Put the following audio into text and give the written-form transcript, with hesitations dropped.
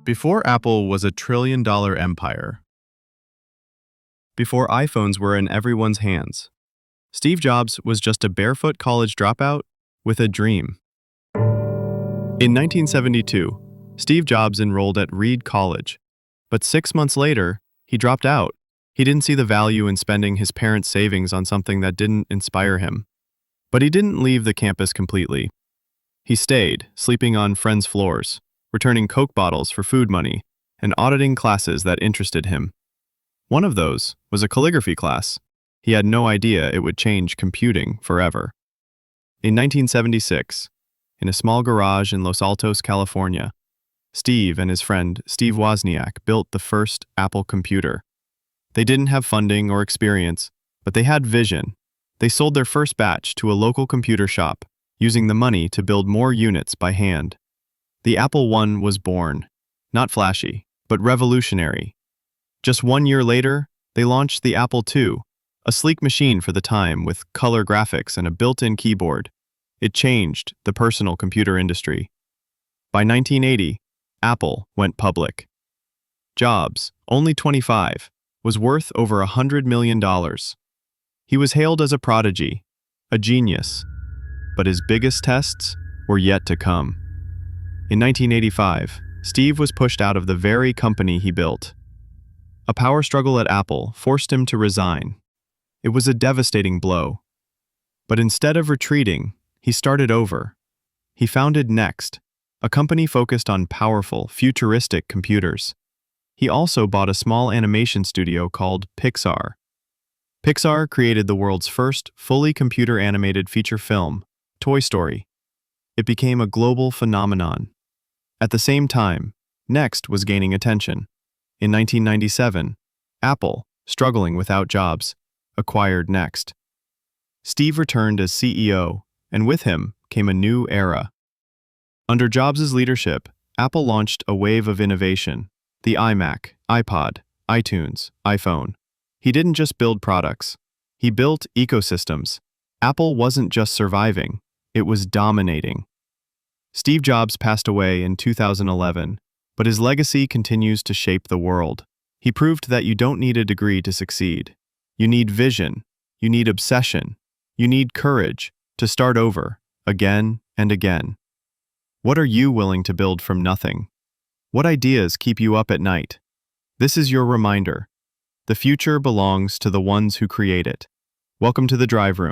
Before Apple was a trillion-dollar empire, before iPhones were in everyone's hands, Steve Jobs was just a barefoot college dropout with a dream. In 1972, Steve Jobs enrolled at Reed College, but 6 months later, he dropped out. He didn't see the value in spending his parents' savings on something that didn't inspire him. But he didn't leave the campus completely. He stayed, sleeping on friends' floors, returning Coke bottles for food money, and auditing classes that interested him. One of those was a calligraphy class. He had no idea it would change computing forever. In 1976, in a small garage in Los Altos, California, Steve and his friend Steve Wozniak built the first Apple computer. They didn't have funding or experience, but they had vision. They sold their first batch to a local computer shop, using the money to build more units by hand. The Apple I was born, not flashy, but revolutionary. Just 1 year later, they launched the Apple II, a sleek machine for the time with color graphics and a built-in keyboard. It changed the personal computer industry. By 1980, Apple went public. Jobs, only 25, was worth over $100 million. He was hailed as a prodigy, a genius, but his biggest tests were yet to come. In 1985, Steve was pushed out of the very company he built. A power struggle at Apple forced him to resign. It was a devastating blow. But instead of retreating, he started over. He founded Next, a company focused on powerful, futuristic computers. He also bought a small animation studio called Pixar. Pixar created the world's first fully computer-animated feature film, Toy Story. It became a global phenomenon. At the same time, Next was gaining attention. In 1997, Apple, struggling without Jobs, acquired Next. Steve returned as CEO, and with him came a new era. Under Jobs' leadership, Apple launched a wave of innovation: the iMac, iPod, iTunes, iPhone. He didn't just build products. He built ecosystems. Apple wasn't just surviving, it was dominating. Steve Jobs passed away in 2011, but his legacy continues to shape the world. He proved that you don't need a degree to succeed. You need vision, you need obsession, you need courage to start over, again and again. What are you willing to build from nothing? What ideas keep you up at night? This is your reminder. The future belongs to the ones who create it. Welcome to the Drive Room.